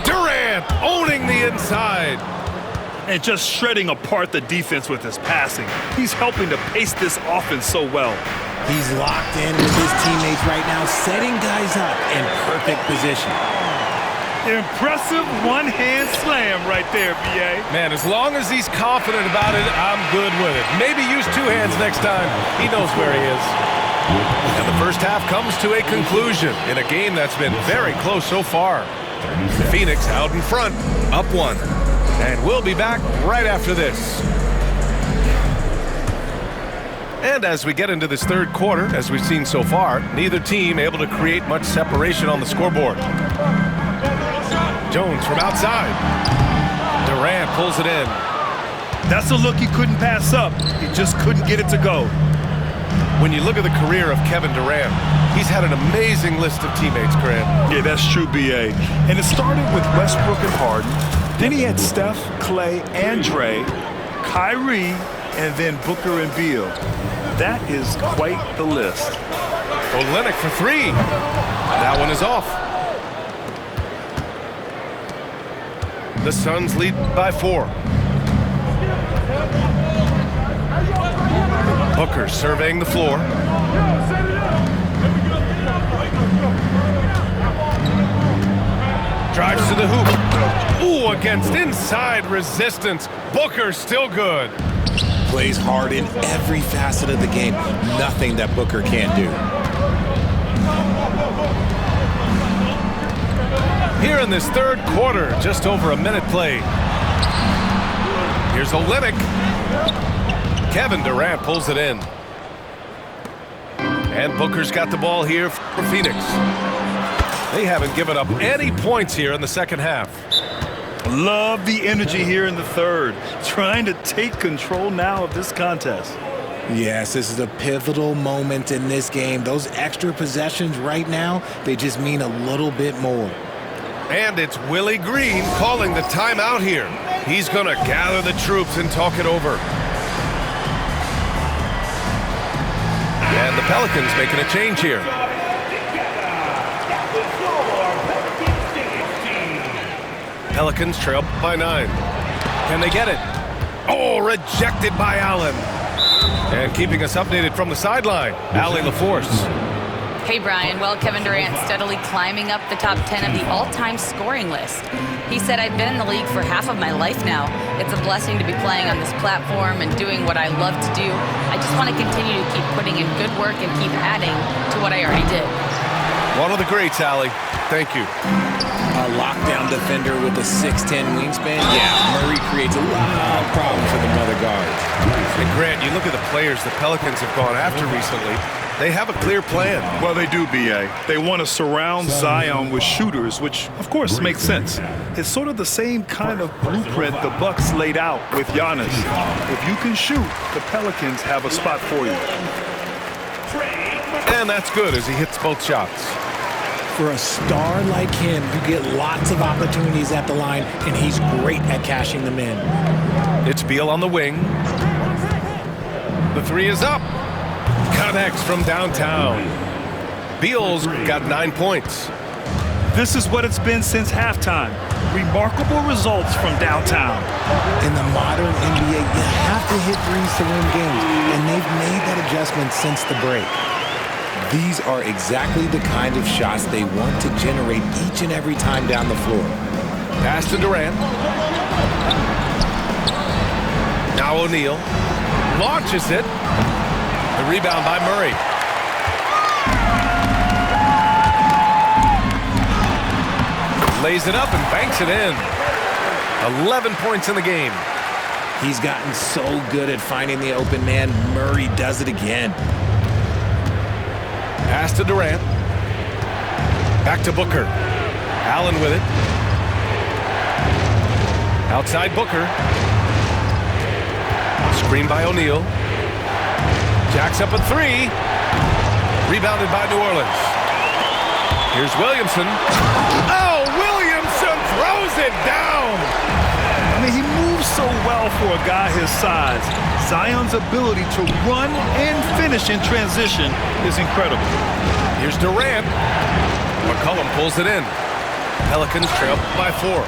Durant owning the inside. And just shredding apart the defense with his passing. He's helping to pace this offense so well. He's locked in with his teammates right now, setting guys up in perfect position. Impressive one-hand slam right there, B.A. Man, as long as he's confident about it, I'm good with it. Maybe use two hands next time. He knows where he is. And the first half comes to a conclusion in a game that's been very close so far. Phoenix out in front, up one. And we'll be back right after this. And as we get into this third quarter, as we've seen so far, neither team able to create much separation on the scoreboard. Jones from outside. Durant pulls it in. That's a look he couldn't pass up. He just couldn't get it to go. When you look at the career of Kevin Durant, he's had an amazing list of teammates, Grant. Yeah, that's true, B.A. And it started with Westbrook and Harden. Then he had Steph, Clay, and Dre, Kyrie, and then Booker and Beal. That is quite the list. Olynyk for three. That one is off. The Suns lead by 4. Booker surveying the floor. Drives to the hoop. Ooh, against inside resistance. Booker still good. Plays hard in every facet of the game. Nothing that Booker can't do. Here in this third quarter, just over a minute played. Here's Olynyk. Kevin Durant pulls it in. And Booker's got the ball here for Phoenix. They haven't given up any points here in the second half. Love the energy here in the third. Trying to take control now of this contest. Yes, this is a pivotal moment in this game. Those extra possessions right now, they just mean a little bit more. And it's Willie Green calling the timeout here. He's going to gather the troops and talk it over. And the Pelicans making a change here. Pelicans trail by 9. Can they get it? Oh, rejected by Allen. And keeping us updated from the sideline, Allie LaForce. Hey, Brian. Well, Kevin Durant steadily climbing up the top 10 of the all-time scoring list. He said, I've been in the league for half of my life now. It's a blessing to be playing on this platform and doing what I love to do. I just want to continue to keep putting in good work and keep adding to what I already did. One of the greats, Allie. Thank you. A lockdown defender with a 6'10 wingspan. Yeah, Murray creates a lot of problems for the mother guards. And Grant, you look at the players the Pelicans have gone after recently. They have a clear plan. Well, they do, B.A. They want to surround Zion with shooters, which, of course, makes sense. It's sort of the same kind of blueprint the Bucks laid out with Giannis. If you can shoot, the Pelicans have a spot for you. And that's good as he hits both shots. For a star like him, you get lots of opportunities at the line, and he's great at cashing them in. It's Beal on the wing. The three is up. Connects from downtown. Beal's got 9 points. This is what it's been since halftime. Remarkable results from downtown. In the modern NBA, you have to hit threes to win games, and they've made that adjustment since the break. These are exactly the kind of shots they want to generate each and every time down the floor. Pass to Durant. Now O'Neal launches it. The rebound by Murray. Lays it up and banks it in. 11 points in the game. He's gotten so good at finding the open man. Murray does it again. Pass to Durant. Back to Booker. Allen with it. Outside Booker. Screen by O'Neal. Jacks up a three. Rebounded by New Orleans. Here's Williamson. Oh, Williamson throws it down. I mean, he moves so well for a guy his size. Zion's ability to run and finish in transition is incredible. Here's Durant. McCollum pulls it in. Pelicans trail by 4.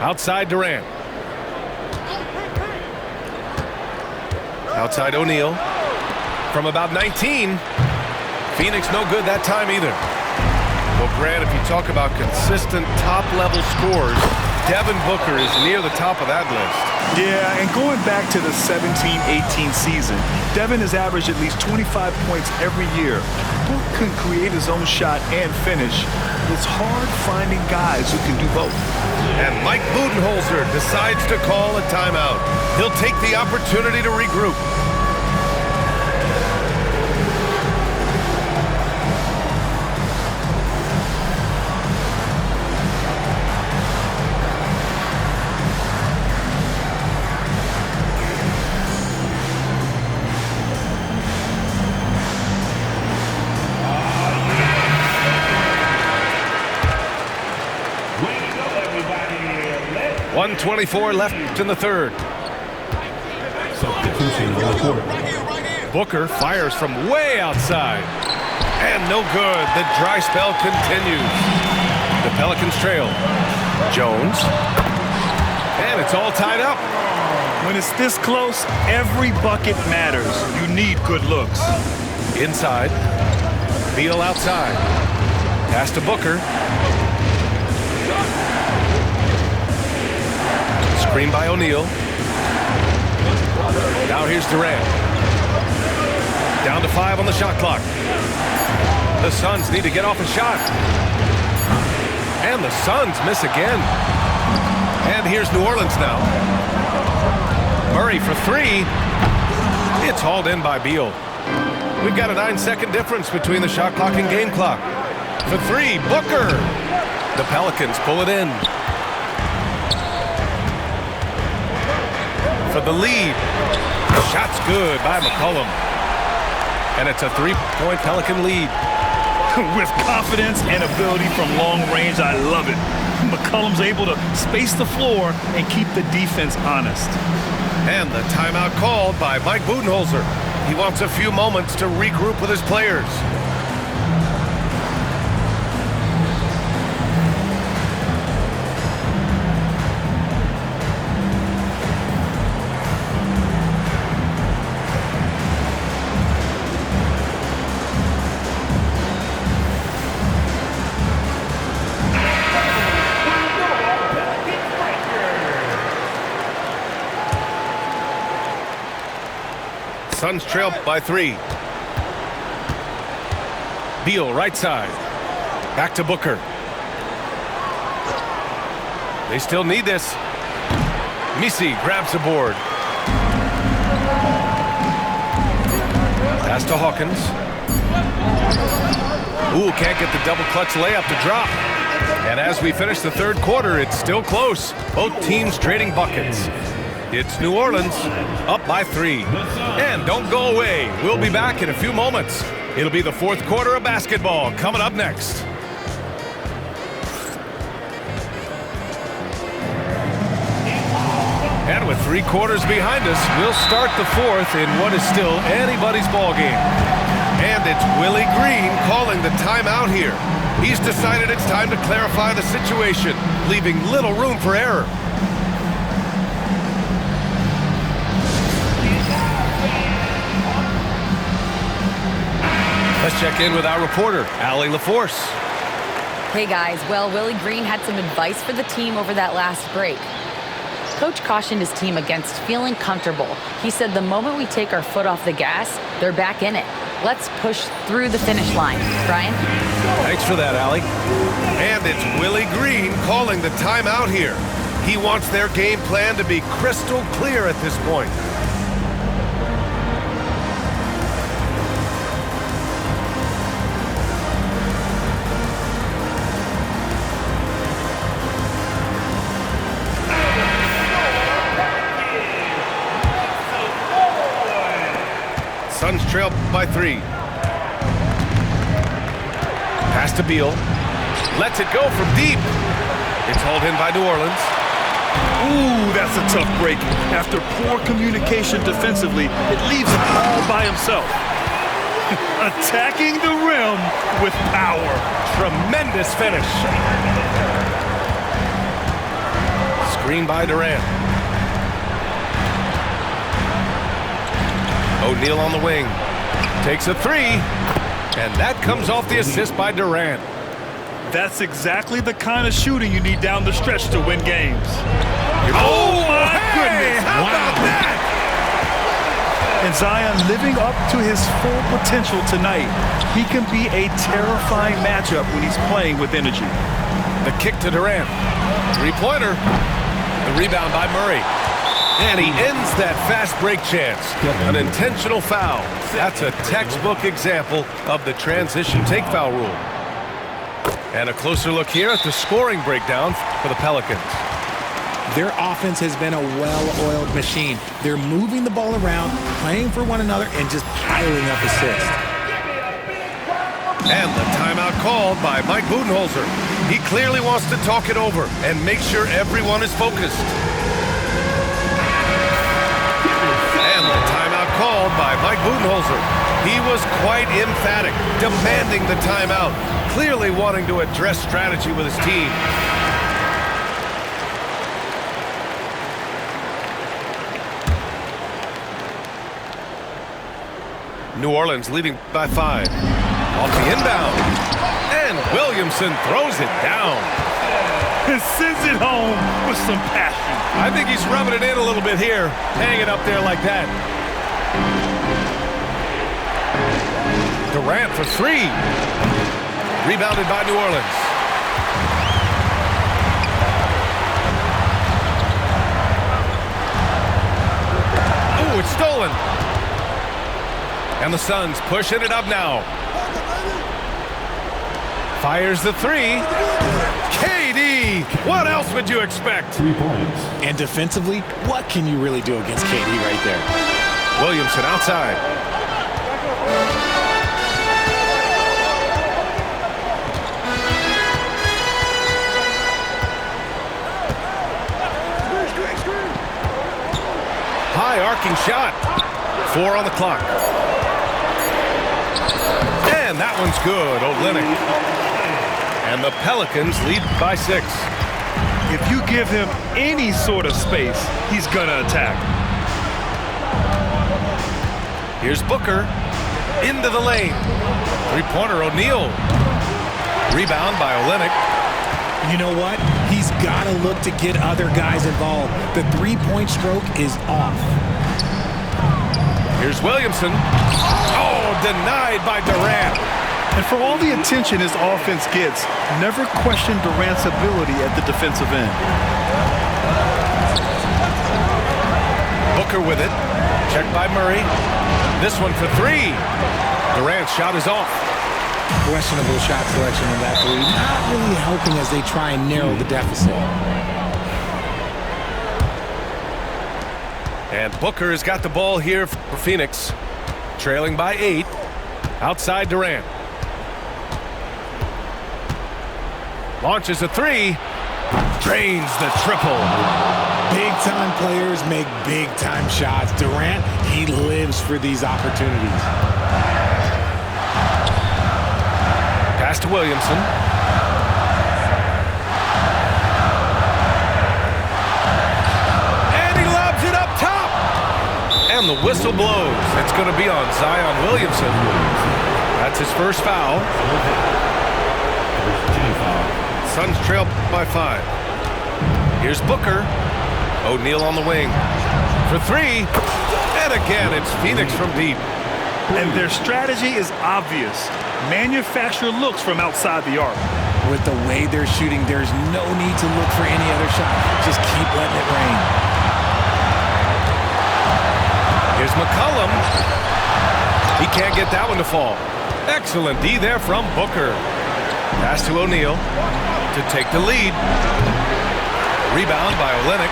Outside Durant. Outside O'Neal. From about 19. Phoenix no good that time either. Well, Grant, if you talk about consistent top-level scores, Devin Booker is near the top of that list. Yeah, and going back to the 17-18 season, Devin has averaged at least 25 points every year. Book can create his own shot and finish. It's hard finding guys who can do both. And Mike Budenholzer decides to call a timeout. He'll take the opportunity to regroup. .124 left in the third. Booker fires from way outside. And no good. The dry spell continues. The Pelicans trail. Jones. And it's all tied up. When it's this close, every bucket matters. You need good looks. Inside. Beal outside. Pass to Booker. Screen by O'Neal. Now here's Durant. Down to 5 on the shot clock. The Suns need to get off a shot. And the Suns miss again. And here's New Orleans now. Murray for 3. It's hauled in by Beal. We've got a 9-second difference between the shot clock and game clock. For 3, Booker. The Pelicans pull it in. For the lead. The shot's good by McCollum. And it's a 3-point Pelican lead. With confidence and ability from long range, I love it. McCollum's able to space the floor and keep the defense honest. And the timeout called by Mike Budenholzer. He wants a few moments to regroup with his players. Suns trail by 3. Beal right side. Back to Booker. They still need this. Misi grabs the board. Pass to Hawkins. Ooh, can't get the double clutch layup to drop. And as we finish the third quarter, it's still close. Both teams trading buckets. It's New Orleans up by 3. And don't go away. We'll be back in a few moments. It'll be the fourth quarter of basketball coming up next. And with 3 quarters behind us, we'll start the fourth in what is still anybody's ball game. And it's Willie Green calling the timeout here. He's decided it's time to clarify the situation, leaving little room for error. Let's check in with our reporter, Allie LaForce. Hey guys, well, Willie Green had some advice for the team over that last break. Coach cautioned his team against feeling comfortable. He said the moment we take our foot off the gas, they're back in it. Let's push through the finish line. Brian? Thanks for that, Allie. And it's Willie Green calling the timeout here. He wants their game plan to be crystal clear at this point. Suns trail by 3. Pass to Beal. Lets it go from deep. It's hauled in by New Orleans. Ooh, that's a tough break. After poor communication defensively, it leaves him all by himself. attacking the rim with power. Tremendous finish. Screen by Durant. O'Neal on the wing. Takes a three. And that comes off the assist by Durant. That's exactly the kind of shooting you need down the stretch to win games. Oh, my goodness. How about that? And Zion living up to his full potential tonight. He can be a terrifying matchup when he's playing with energy. The kick to Durant. Three-pointer. The rebound by Murray. And he ends that fast break chance. An intentional foul. That's a textbook example of the transition take foul rule. And a closer look here at the scoring breakdown for the Pelicans. Their offense has been a well-oiled machine. They're moving the ball around, playing for one another, and just piling up assists. And the timeout called by Mike Budenholzer. He clearly wants to talk it over and make sure everyone is focused. And the timeout called by Mike Budenholzer. He was quite emphatic, demanding the timeout, clearly wanting to address strategy with his team. New Orleans leading by 5. Off the inbound. And Williamson throws it down. And sends it home with some passion. I think he's rubbing it in a little bit here. Hang it up there like that. Durant for 3. Rebounded by New Orleans. Oh, it's stolen. And the Suns pushing it up now. Fires the 3. KD! What else would you expect? 3 points. And defensively, what can you really do against KD right there? Williamson outside. High arcing shot. 4 on the clock. And that one's good. Olynyk. And the Pelicans lead by 6. If you give him any sort of space, he's gonna attack. Here's Booker. Into the lane. Three-pointer O'Neal. Rebound by Olynyk. You know what? He's got to look to get other guys involved. The three-point stroke is off. Here's Williamson. Oh, denied by Durant. And for all the attention his offense gets, never question Durant's ability at the defensive end. Booker with it. Checked by Murray. This one for 3. Durant's shot is off. Questionable shot selection on that 3. Not really helping as they try and narrow the deficit. And Booker has got the ball here for Phoenix. Trailing by 8. Outside Durant. Launches a 3. Drains the triple. Big-time players make big-time shots. Durant, he lives for these opportunities. Pass to Williamson. And he lobs it up top. And the whistle blows. It's going to be on Zion Williamson. That's his first foul. Suns trail by 5. Here's Booker. O'Neal on the wing. For 3. And again, it's Phoenix from deep. And their strategy is obvious. Manufacture looks from outside the arc. With the way they're shooting, there's no need to look for any other shot. Just keep letting it rain. Here's McCollum. He can't get that one to fall. Excellent D there from Booker. Pass to O'Neal to take the lead. Rebound by Olynyk.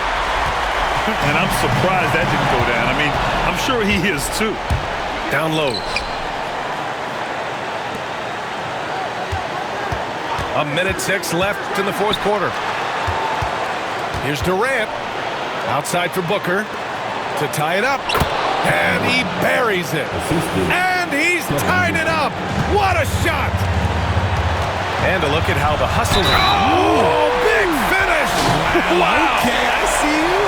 And I'm surprised that didn't go down. I mean, I'm sure he is too. Down low. A minute 6 left in the fourth quarter. Here's Durant. Outside for Booker to tie it up. And he buries it. And he's tied it up. What a shot! And a look at how the hustle. Oh, big finish! Wow! Okay, I see you.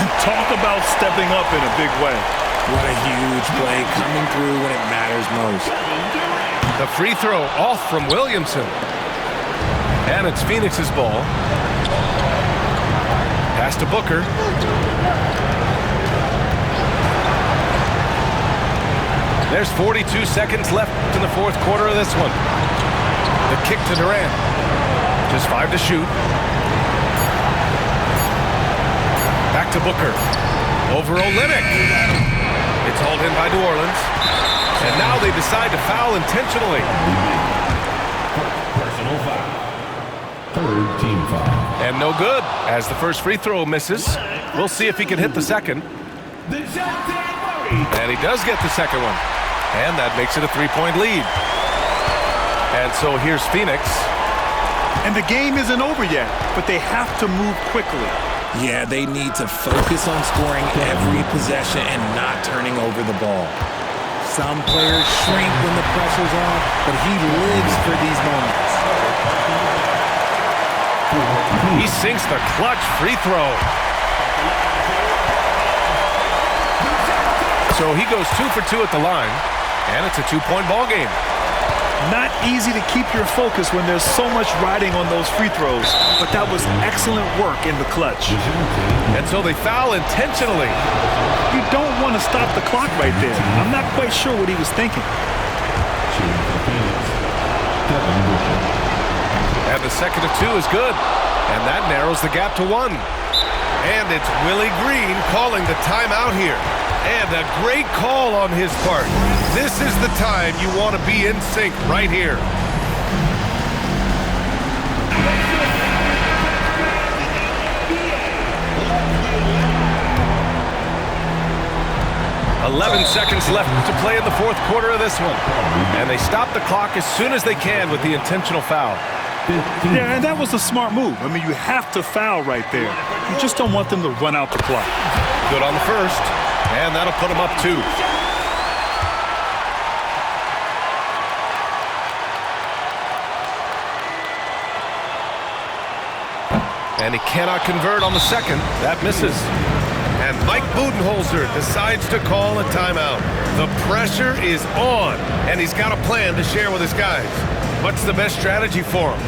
And talk about stepping up in a big way. What a huge play coming through when it matters most. The free throw off from Williamson. And it's Phoenix's ball. Pass to Booker. There's 42 seconds left in the fourth quarter of this one. The kick to Durant. Just 5 to shoot. Back to Booker. Over Olynyk. It's hauled in by New Orleans. And now they decide to foul intentionally. Personal foul. Third team foul. And no good, as the first free throw misses. We'll see if he can hit the second. And he does get the second one. And that makes it a 3-point lead. And so here's Phoenix. And the game isn't over yet, but they have to move quickly. Yeah, they need to focus on scoring every possession and not turning over the ball. Some players shrink when the pressure's on, but he lives for these moments. He sinks the clutch free throw. So he goes 2 for 2 at the line, and it's a 2-point ball game. Not easy to keep your focus when there's so much riding on those free throws, but that was excellent work in the clutch. And so they foul intentionally. You don't want to stop the clock right there. I'm not quite sure what he was thinking. And the second of 2 is good, and that narrows the gap to 1. And it's Willie Green calling the timeout here. And a great call on his part. This is the time you want to be in sync right here. "11 seconds left to play in the fourth quarter of this one. And they stop the clock as soon as they can with the intentional foul. Yeah, and that was a smart move. I mean, you have to foul right there. You just don't want them to run out the clock. Good on the first. And that'll put him up 2. And he cannot convert on the second. That misses. And Mike Budenholzer decides to call a timeout. The pressure is on, and he's got a plan to share with his guys. What's the best strategy for him?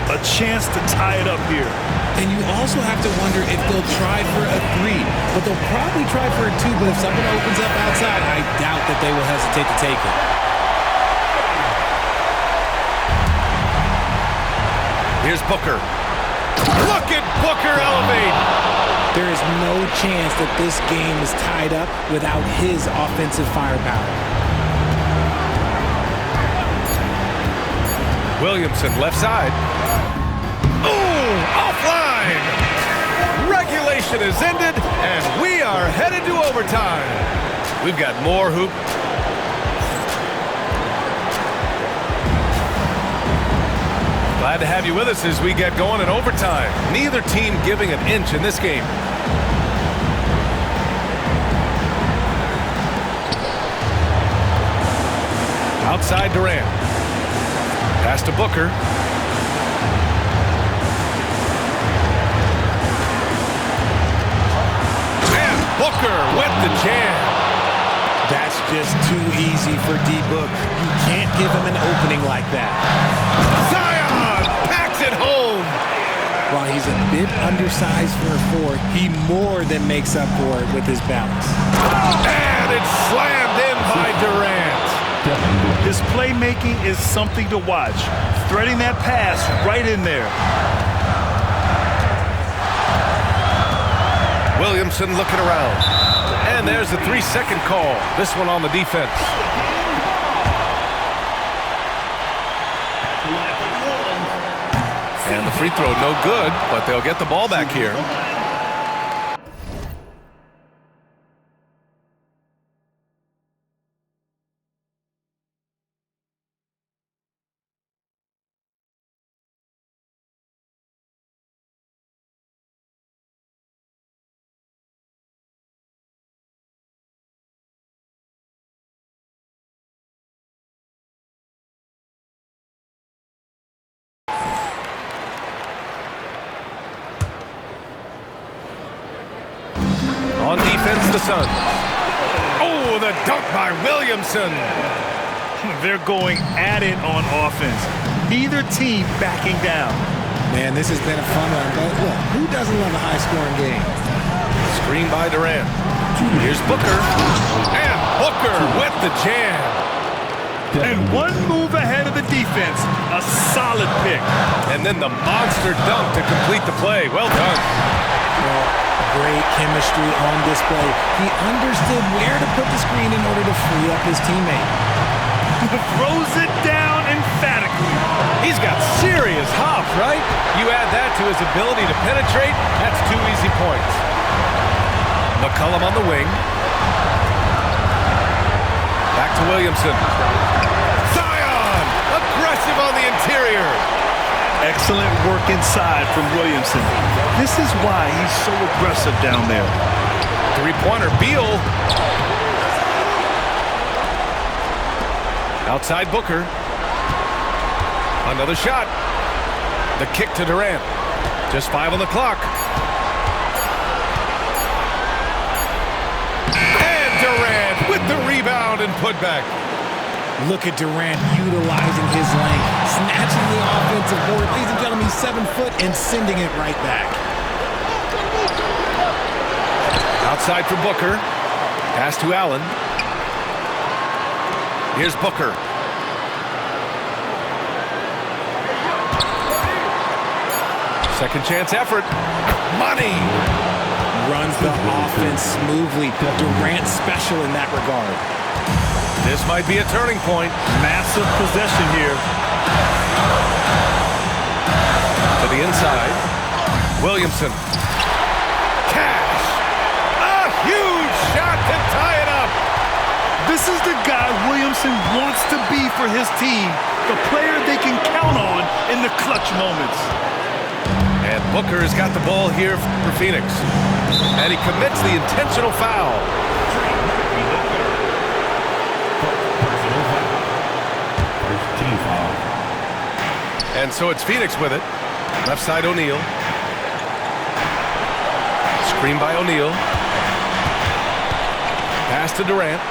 A chance to tie it up here. And you also have to wonder if they'll try for a 3. But they'll probably try for a 2, but if someone opens up outside, I doubt that they will hesitate to take it. Here's Booker. Look at Booker elevate! There is no chance that this game is tied up without his offensive firepower. Williamson left side. Ooh, offline! Regulation is ended, and we are headed to overtime. We've got more hoop. Glad to have you with us as we get going in overtime. Neither team giving an inch in this game. Outside Durant. Pass to Booker. And Booker with the jam. That's just too easy for D-Book. You can't give him an opening like that. Zion packs it home. While he's a bit undersized for a 4, he more than makes up for it with his balance. And it's slammed in by Durant. His playmaking is something to watch. Threading that pass right in there. Williamson looking around. And there's the 3-second call. This one on the defense. And the free throw no good, but they'll get the ball back here. the Suns. Oh, the dunk by Williamson. They're going at it on offense. Neither team backing down. Man, this has been a fun one, but look, who doesn't love a high-scoring game? Screen by Durant. Here's Booker. And Booker with the jam. And one move ahead of the defense. A solid pick. And then the monster dunk to complete the play. Well done. Well, great chemistry on display. He understood where to put the screen in order to free up his teammate. Throws it down emphatically. He's got serious hop, right? You add that to his ability to penetrate, that's 2 easy points. McCollum on the wing. Back to Williamson. Zion! Aggressive on the interior. Excellent work inside from Williamson. This is why he's so aggressive down there. Three-pointer, Beal. Outside Booker. Another shot. The kick to Durant. Just 5 on the clock. And Durant with the rebound and putback. Look at Durant utilizing his length, snatching the offensive board. Ladies and gentlemen, he's 7 foot and sending it right back. Outside for Booker. Pass to Allen. Here's Booker. Second chance effort. Money. Runs the offense smoothly. Durant special in that regard. This might be a turning point. Massive possession here. To the inside. Williamson. Cash. A huge shot to tie it up. This is the guy Williamson wants to be for his team. The player they can count on in the clutch moments. And Booker has got the ball here for Phoenix. And he commits the intentional foul. And so it's Phoenix with it. Left side O'Neal. Screen by O'Neal. Pass to Durant.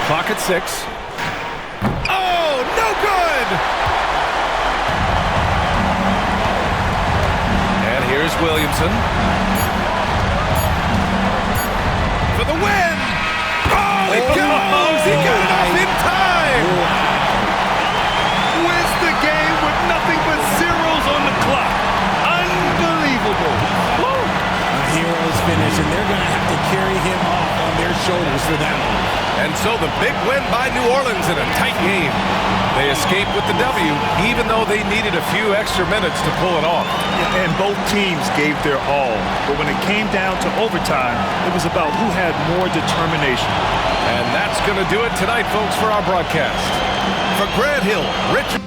Clock at 6. Oh, no good! And here's Williamson. For the win! Oh, he goes! He got it off in time! Wins the game with nothing but zeros on the clock. Unbelievable. Woo! A hero's finish, and they're going to have to carry him off on their shoulders for that one. And so the big win by New Orleans in a tight game. They escaped with the W, even though they needed a few extra minutes to pull it off. And both teams gave their all. But when it came down to overtime, it was about who had more determination. And that's going to do it tonight, folks, for our broadcast. For Grant Hill, Richard